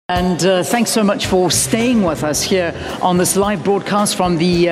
And thanks so much for staying with us here on this live broadcast from the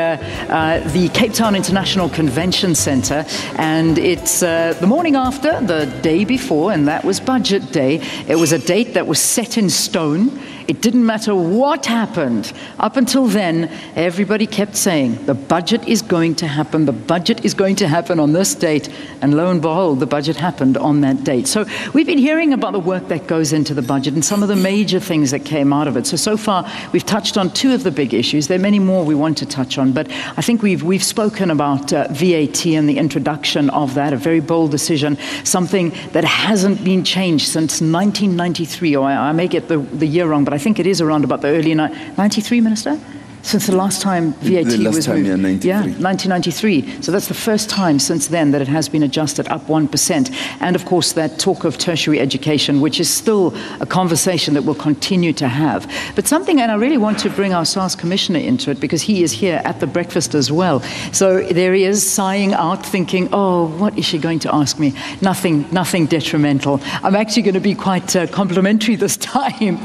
Cape Town International Convention Centre. And it's the morning after, the day before, and that was Budget Day. It was a date that was set in stone. It didn't matter what happened. Up until then, everybody kept saying, the budget is going to happen, the budget is going to happen on this date. And lo and behold, the budget happened on that date. So we've been hearing about the work that goes into the budget and some of the major things that came out of it. So far, we've touched on two of the big issues. There are many more we want to touch on, but I think we've spoken about VAT and the introduction of that, a very bold decision, something that hasn't been changed since 1993, or I may get the year wrong, but I think it is around about the early 93, Minister? Since the last time VAT was moved. Yeah, 93. Yeah, 1993. So that's the first time since then that it has been adjusted up 1%. And of course, that talk of tertiary education, which is still a conversation that we'll continue to have. But something, and I really want to bring our SARS Commissioner into it because he is here at the breakfast as well. So there he is sighing out, thinking, oh, what is she going to ask me? Nothing detrimental. I'm actually going to be quite complimentary this time,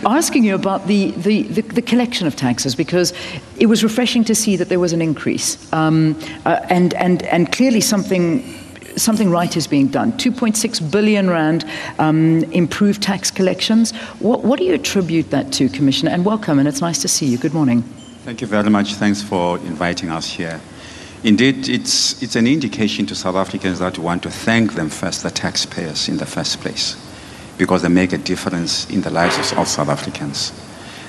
asking you about the collection of taxes, because it was refreshing to see that there was an increase, and clearly something right is being done. 2.6 billion rand improved tax collections. What do you attribute that to, Commissioner? And welcome, and it's nice to see you. Good morning. Thank you very much. Thanks for inviting us here. Indeed, it's an indication to South Africans that we want to thank them first, the taxpayers in the first place, because they make a difference in the lives of all South Africans.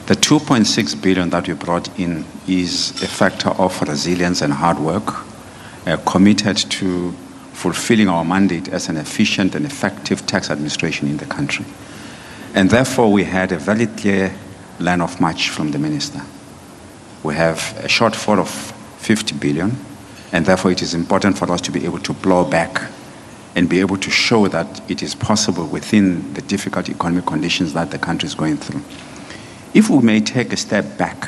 The 2.6 billion that we brought in is a factor of resilience and hard work, committed to fulfilling our mandate as an efficient and effective tax administration in the country. And therefore, we had a very clear line of march from the Minister. We have a shortfall of 50 billion, and therefore it is important for us to be able to blow back and be able to show that it is possible within the difficult economic conditions that the country is going through. If we may take a step back,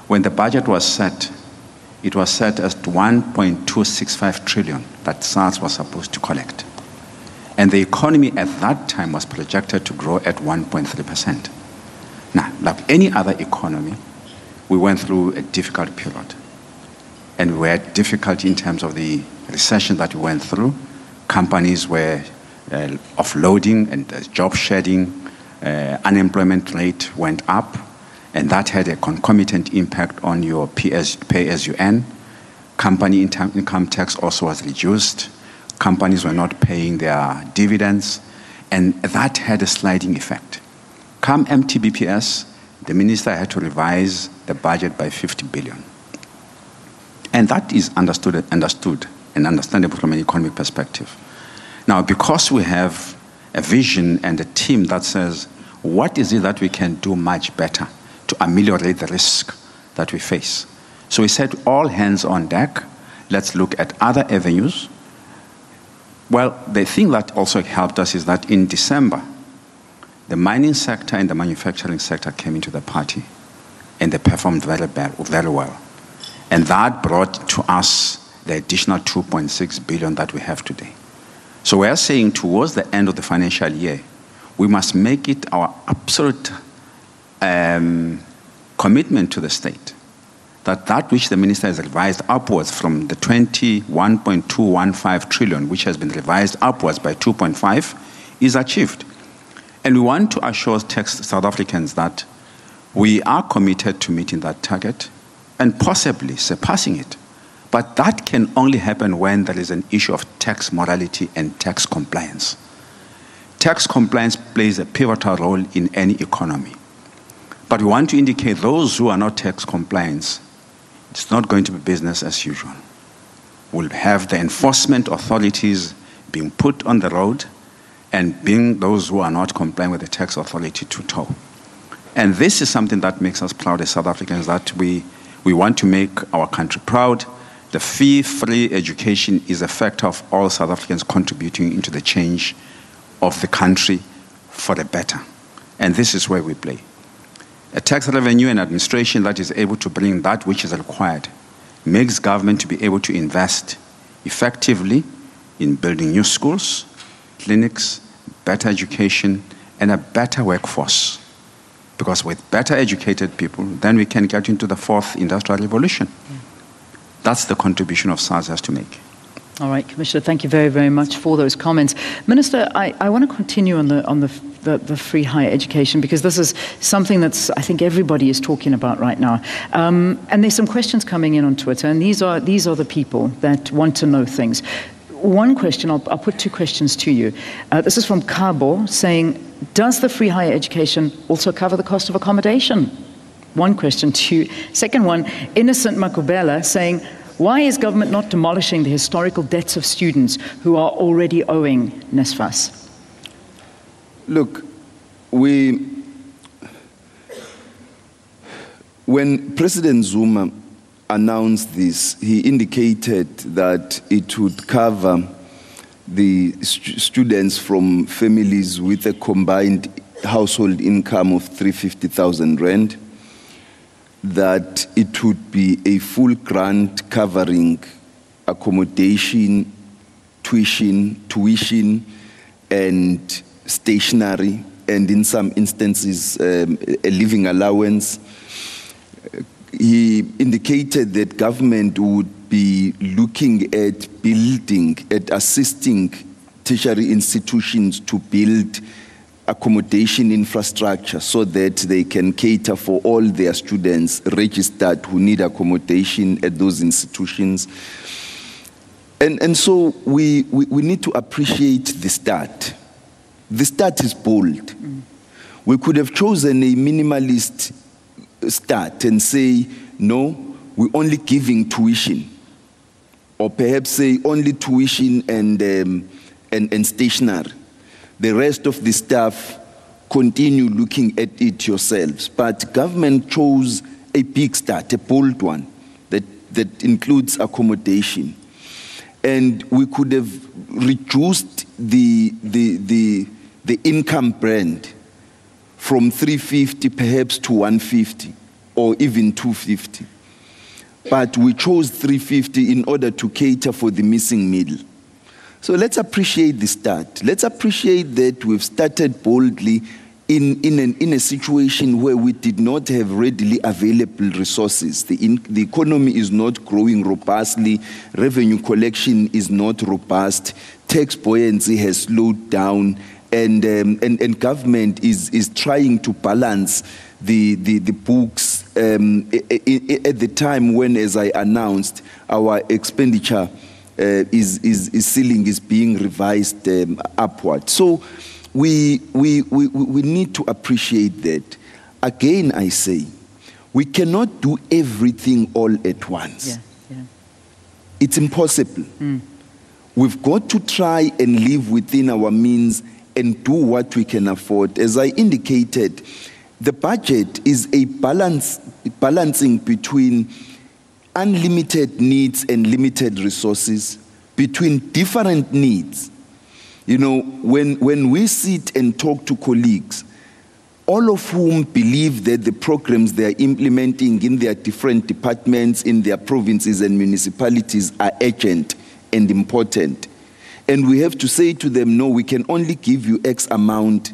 when the budget was set, it was set as 1.265 trillion that SARS was supposed to collect. And the economy at that time was projected to grow at 1.3%. Now, like any other economy, we went through a difficult period. And we had difficulty in terms of the recession that we went through. Companies were offloading and job shedding. Unemployment rate went up, and that had a concomitant impact on your pay-as-you-earn. Company income tax also was reduced. Companies were not paying their dividends, and that had a sliding effect. Come MTBPS, the Minister had to revise the budget by 50 billion. And that is understood and understandable from an economic perspective. Now, because we have a vision and a team that says, what is it that we can do much better to ameliorate the risk that we face? So we said, all hands on deck, let's look at other avenues. Well, the thing that also helped us is that in December, the mining sector and the manufacturing sector came into the party, and they performed very well. And that brought to us the additional 2.6 billion that we have today. So we are saying towards the end of the financial year, we must make it our absolute commitment to the state that which the Minister has revised upwards from the 21.215 trillion, which has been revised upwards by 2.5, is achieved. And we want to assure South Africans that we are committed to meeting that target and possibly surpassing it. But that can only happen when there is an issue of tax morality and tax compliance. Tax compliance plays a pivotal role in any economy. But we want to indicate those who are not tax compliant, it's not going to be business as usual. We'll have the enforcement authorities being put on the road and being those who are not complying with the tax authority to tow. And this is something that makes us proud as South Africans, that we want to make our country proud. The fee-free education is a factor of all South Africans contributing into the change of the country for the better. And this is where we play. A tax revenue and administration that is able to bring that which is required makes government to be able to invest effectively in building new schools, clinics, better education, and a better workforce. Because with better educated people, then we can get into the fourth industrial revolution. Yeah. That's the contribution of SARS has to make. All right, Commissioner, thank you very, very much for those comments. Minister, I want to continue on the free higher education, because this is something that's, I think, everybody is talking about right now. And there's some questions coming in on Twitter, and these are the people that want to know things. One question, I'll put two questions to you. This is from Cabo saying, does the free higher education also cover the cost of accommodation? One question to you. Second one, Innocent Makubela saying, why is government not demolishing the historical debts of students who are already owing NSFAS? Look, when President Zuma announced this, he indicated that it would cover the students from families with a combined household income of 350,000 rand, that it would be a full grant covering accommodation, tuition, and stationery, and in some instances, a living allowance. He indicated that government would be looking at assisting tertiary institutions to build accommodation infrastructure so that they can cater for all their students registered who need accommodation at those institutions. And so we need to appreciate the start. The start is bold. We could have chosen a minimalist start and say, no, we're only giving tuition. Or perhaps say only tuition and stationery. The rest of the staff, continue looking at it yourselves. But government chose a big start, a bold one, that includes accommodation. And we could have reduced the income band from 350 perhaps to 150 or even 250. But we chose 350 in order to cater for the missing middle. So let's appreciate the start. Let's appreciate that we've started boldly in a situation where we did not have readily available resources. The economy is not growing robustly. Revenue collection is not robust. Tax buoyancy has slowed down. And government is trying to balance the books at the time when, as I announced, our expenditure ceiling is being revised upward. So we need to appreciate that. Again, I say, we cannot do everything all at once. Yeah. It's impossible. We've got to try and live within our means and do what we can afford. As I indicated, the budget is a balancing between unlimited needs and limited resources, between different needs. You know, when we sit and talk to colleagues, all of whom believe that the programs they are implementing in their different departments, in their provinces and municipalities are urgent and important. And we have to say to them, no, we can only give you X amount,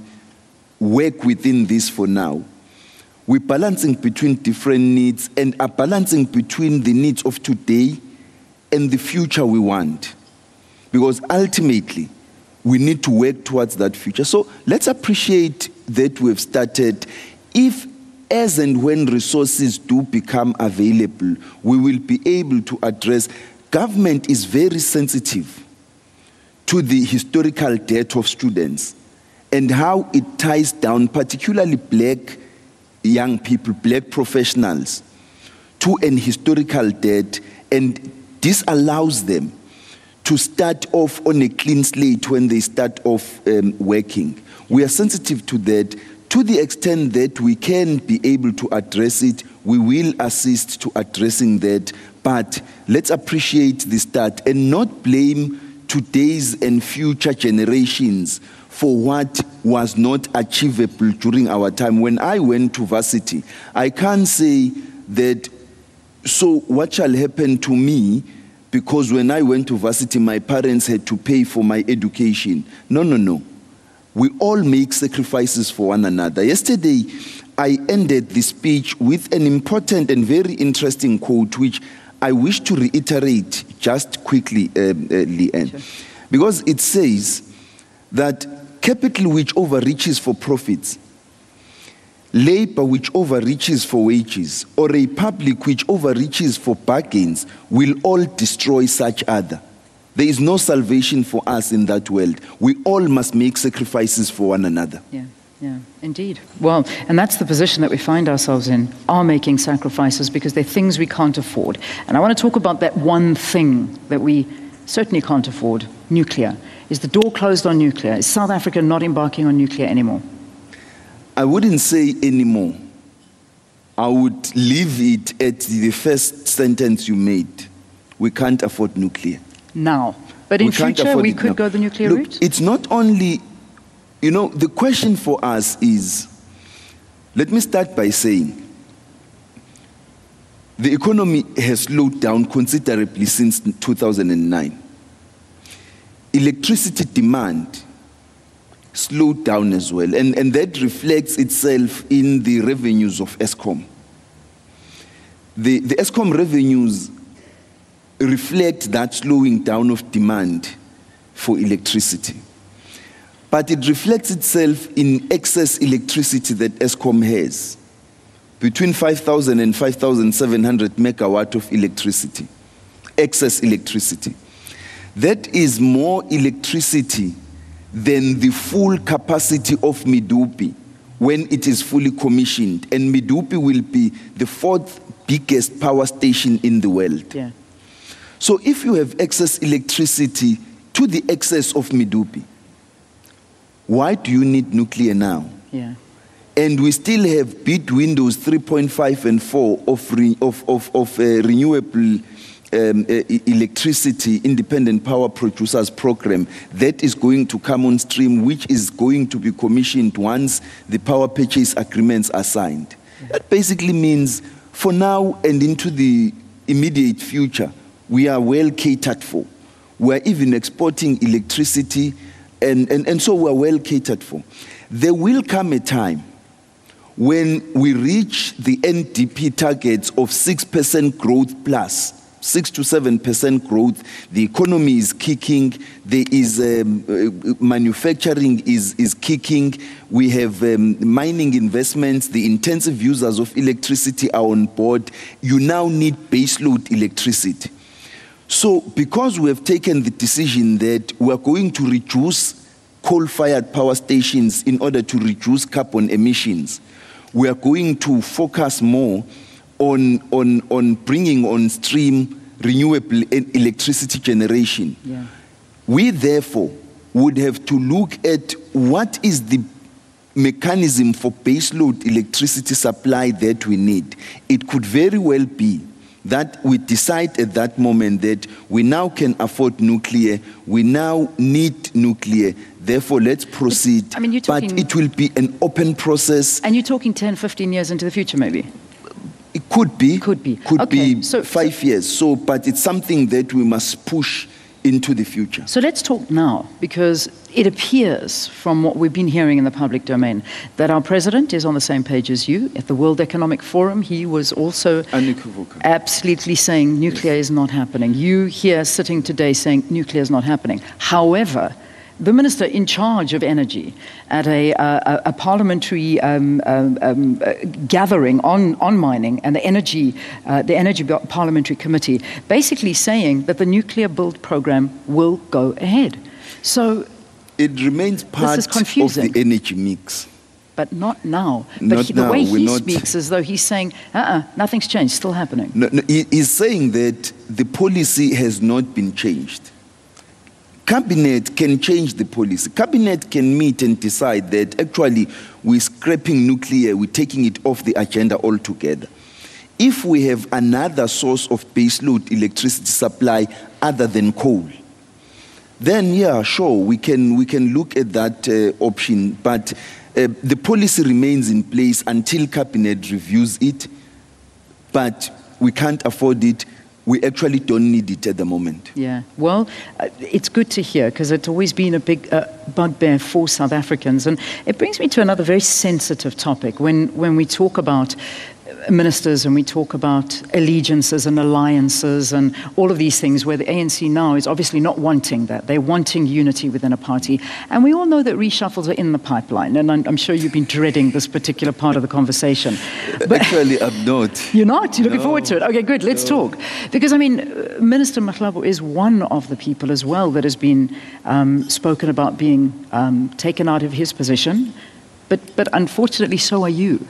work within this for now. We're balancing between different needs and are balancing between the needs of today and the future we want. Because ultimately, we need to work towards that future. So let's appreciate that we've started. If, as and when resources do become available, we will be able to address. Government is very sensitive to the historical debt of students and how it ties down, particularly black young people, black professionals, to an historical debt, and this allows them to start off on a clean slate when they start off working. We are sensitive to that. To the extent that we can be able to address it, we will assist to addressing that. But let's appreciate the start and not blame today's and future generations for what was not achievable during our time. When I went to varsity, I can't say that, so what shall happen to me because when I went to varsity, my parents had to pay for my education. No. We all make sacrifices for one another. Yesterday, I ended the speech with an important and very interesting quote, which I wish to reiterate just quickly, Leanne, sure. Because it says that capital which overreaches for profits, labor which overreaches for wages, or a public which overreaches for bargains will all destroy such other. There is no salvation for us in that world. We all must make sacrifices for one another. Yeah. Yeah, indeed. Well, and that's the position that we find ourselves in, are making sacrifices because they're things we can't afford. And I want to talk about that one thing that we certainly can't afford, nuclear. Is the door closed on nuclear? Is South Africa not embarking on nuclear anymore? I wouldn't say anymore. I would leave it at the first sentence you made. We can't afford nuclear. Now. But in future, we could go the nuclear route? It's not only... You know, the question for us is, let me start by saying, the economy has slowed down considerably since 2009. Electricity demand slowed down as well, and that reflects itself in the revenues of Eskom. The Eskom revenues reflect that slowing down of demand for electricity. But it reflects itself in excess electricity that Eskom has, between 5,000 and 5,700 megawatt of electricity, excess electricity. That is more electricity than the full capacity of Medupi when it is fully commissioned. And Medupi will be the 4th biggest power station in the world. Yeah. So if you have excess electricity to the excess of Medupi, why do you need nuclear now? Yeah. And we still have bid windows 3.5 and 4 of renewable electricity independent power producers program that is going to come on stream, which is going to be commissioned once the power purchase agreements are signed. Yeah. That basically means for now and into the immediate future, we are well catered for. We're even exporting electricity, and so we're well catered for. There will come a time when we reach the NDP targets of 6% growth plus, 6 to 7% growth. The economy is kicking. There is manufacturing is kicking. We have mining investments. The intensive users of electricity are on board. You now need baseload electricity. So because we have taken the decision that we are going to reduce coal-fired power stations in order to reduce carbon emissions, we are going to focus more on bringing on stream renewable electricity generation. Yeah. We therefore would have to look at what is the mechanism for baseload electricity supply that we need. It could very well be that we decide at that moment that we now can afford nuclear, we now need nuclear, therefore let's proceed. I mean, but it will be an open process. And you're talking 10, 15 years into the future, maybe? It could be. Could be. Could okay, be 5 years. So, but it's something that we must push into the future. So let's talk now, because it appears from what we've been hearing in the public domain that our president is on the same page as you. At the World Economic Forum, he was also absolutely saying nuclear is not happening. You here sitting today saying nuclear is not happening. However, the minister in charge of energy at a parliamentary gathering on mining and the energy parliamentary committee basically saying that the nuclear build program will go ahead. So it remains part of the energy mix. But not now. But the way he speaks as though he's saying, nothing's changed, still happening. No, he's saying that the policy has not been changed. Cabinet can change the policy. Cabinet can meet and decide that actually we're scrapping nuclear, we're taking it off the agenda altogether. If we have another source of baseload electricity supply other than coal, then yeah, sure, we can look at that option. But the policy remains in place until Cabinet reviews it. But we can't afford it. we actually don't need it at the moment. Yeah, well, it's good to hear because it's always been a big bugbear for South Africans. And it brings me to another very sensitive topic. When we talk about ministers and we talk about allegiances and alliances and all of these things, where the ANC now is obviously not wanting that. They're wanting unity within a party. And we all know that reshuffles are in the pipeline. And I'm sure you've been dreading this particular part of the conversation. But actually, I'm not. You're not? You're looking forward to it? Okay, good. Let's talk. Because, I mean, Minister Mahlabo is one of the people as well that has been spoken about being taken out of his position. But unfortunately, so are you.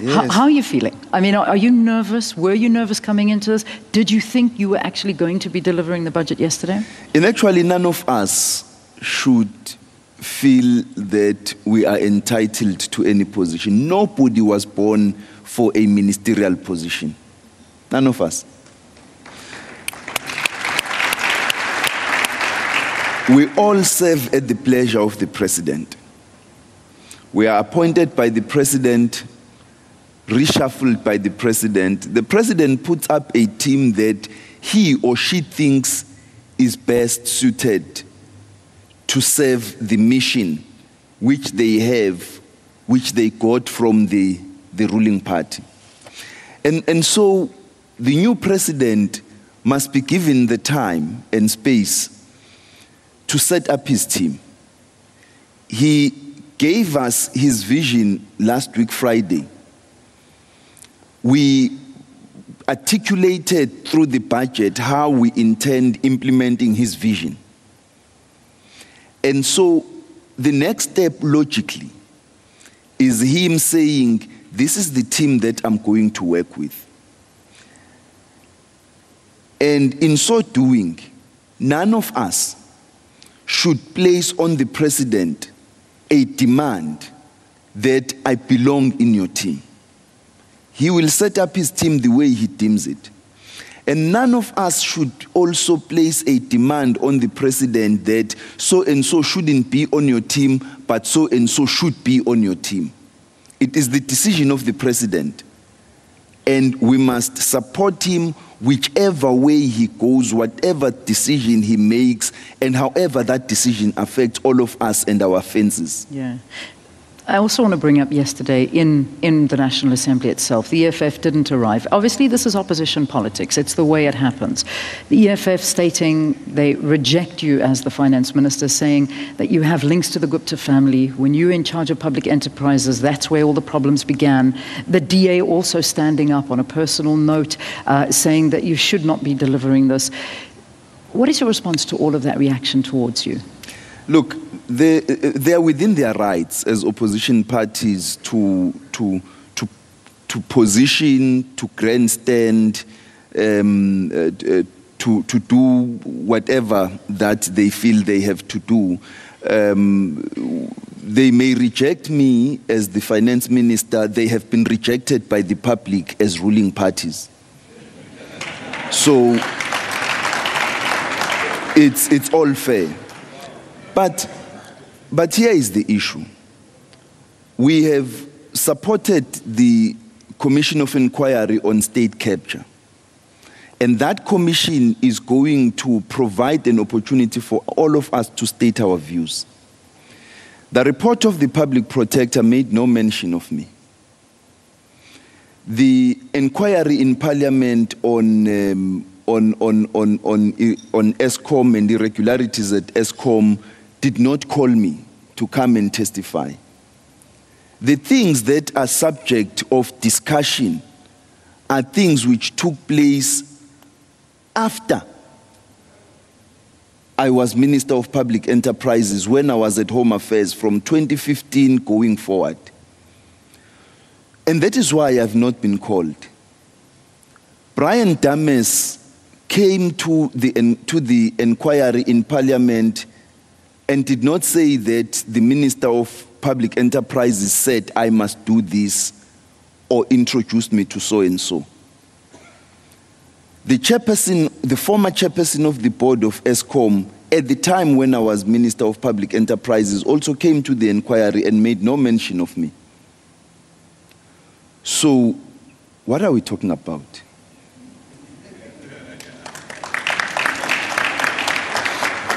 Yes. How are you feeling? I mean, are you nervous? Were you nervous coming into this? Did you think you were actually going to be delivering the budget yesterday? And actually, none of us should feel that we are entitled to any position. Nobody was born for a ministerial position. None of us. We all serve at the pleasure of the president. We are appointed by the president, reshuffled by the president. The president puts up a team that he or she thinks is best suited to serve the mission which they have, which they got from the ruling party. And so the new president must be given the time and space to set up his team. He gave us his vision last week, Friday. We articulated through the budget how we intend implementing his vision. And so the next step, logically, is him saying, this is the team that I'm going to work with. And in so doing, none of us should place on the president a demand that I belong in your team. He will set up his team the way he deems it. And none of us should also place a demand on the president that so-and-so shouldn't be on your team, but so-and-so should be on your team. It is the decision of the president. And we must support him whichever way he goes, whatever decision he makes, and however that decision affects all of us and our fences. Yeah. I also want to bring up yesterday in the National Assembly itself, the EFF didn't arrive. Obviously, this is opposition politics. It's the way it happens. The EFF stating they reject you as the finance minister, saying that you have links to the Gupta family. When you were in charge of public enterprises, that's where all the problems began. The DA also standing up on a personal note, saying that you should not be delivering this. What is your response to all of that reaction towards you? Look, they are within their rights as opposition parties to position, to grandstand, to do whatever that they feel they have to do. They may reject me as the finance minister. They have been rejected by the public as ruling parties. So it's all fair. But here is the issue. We have supported the Commission of Inquiry on State Capture. And that commission is going to provide an opportunity for all of us to state our views. The report of the public protector made no mention of me. The inquiry in Parliament on Eskom and irregularities at Eskom did not call me to come and testify. The things that are subject of discussion are things which took place after I was Minister of Public Enterprises, when I was at Home Affairs from 2015 going forward. And that is why I have not been called. Brian Dames came to the inquiry in Parliament and did not say that the Minister of Public Enterprises said I must do this or introduced me to so-and-so. The former chairperson of the board of Eskom, at the time when I was Minister of Public Enterprises, also came to the inquiry and made no mention of me. So, what are we talking about?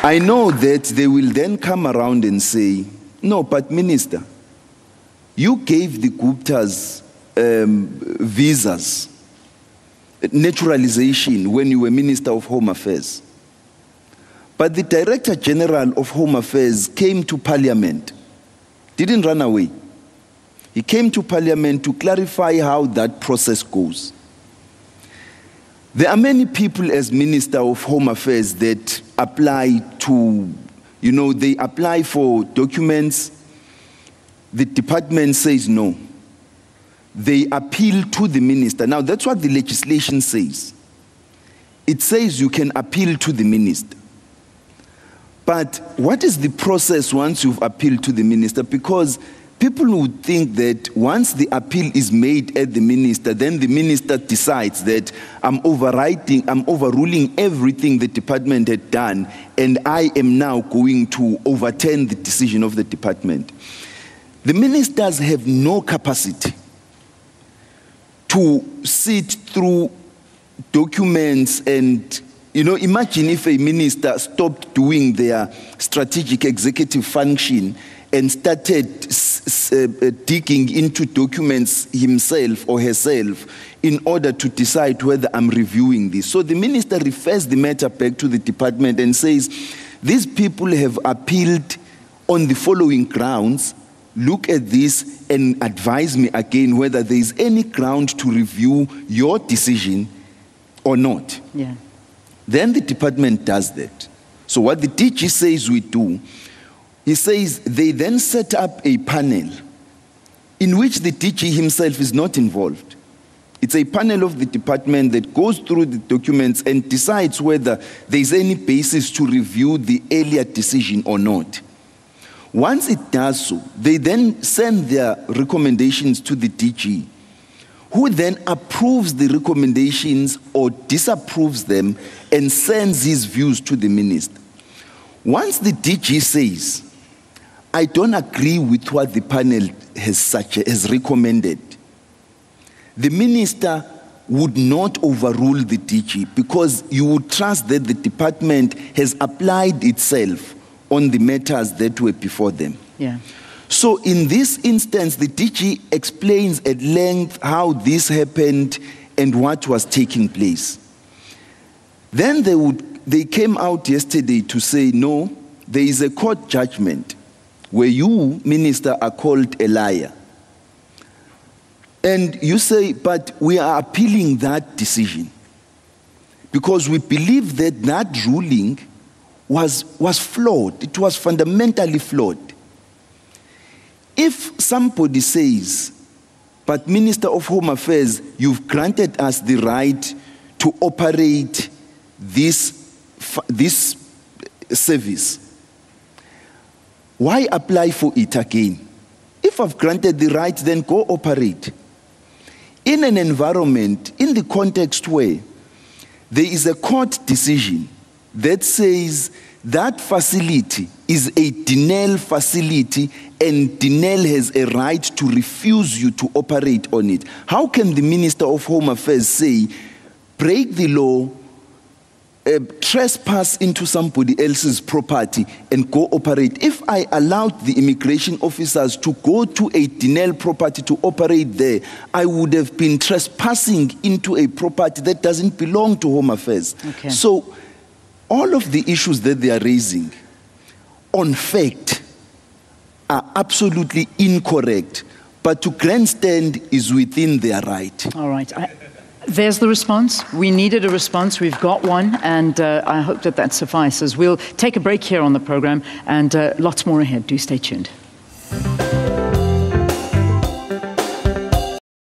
I know that they will then come around and say, no, but Minister, you gave the Guptas visas, naturalization when you were Minister of Home Affairs. But the Director General of Home Affairs came to Parliament, didn't run away. He came to Parliament to clarify how that process goes. There are many people as Minister of Home Affairs that apply to, they apply for documents. The department says no. They appeal to the minister. Now, that's what the legislation says. It says you can appeal to the minister. But what is the process once you've appealed to the minister? Because people would think that once the appeal is made at the minister, then the minister decides that I'm overruling everything the department had done, and I am now going to overturn the decision of the department. The ministers have no capacity to sit through documents and, imagine if a minister stopped doing their strategic executive function and started digging into documents himself or herself in order to decide whether I'm reviewing this. So the minister refers the matter back to the department and says, these people have appealed on the following grounds. Look at this and advise me again whether there is any ground to review your decision or not. Yeah. Then the department does that. So what the DG says we do, he says they then set up a panel in which the DG himself is not involved. It's a panel of the department that goes through the documents and decides whether there is any basis to review the earlier decision or not. Once it does so, they then send their recommendations to the DG, who then approves the recommendations or disapproves them and sends his views to the minister. Once the DG says, I don't agree with what the panel has recommended, the minister would not overrule the DG because you would trust that the department has applied itself on the matters that were before them. Yeah. So in this instance, the DG explains at length how this happened and what was taking place. Then they came out yesterday to say, no, there is a court judgment where you, minister, are called a liar. And you say, but we are appealing that decision because we believe that that ruling was flawed. It was fundamentally flawed. If somebody says, but Minister of Home Affairs, you've granted us the right to operate this service, why apply for it again? If I've granted the right, then go operate. In an environment, in the context where there is a court decision that says that facility is a Denel facility and Denel has a right to refuse you to operate on it, how can the Minister of Home Affairs say, break the law, trespass into somebody else's property and go operate? If I allowed the immigration officers to go to a Denel property to operate there, I would have been trespassing into a property that doesn't belong to Home Affairs. Okay. So all of the issues that they are raising on fact are absolutely incorrect, but to grandstand is within their right. All right. There's the response. We needed a response. We've got one, and I hope that suffices. We'll take a break here on the program, and lots more ahead. Do stay tuned.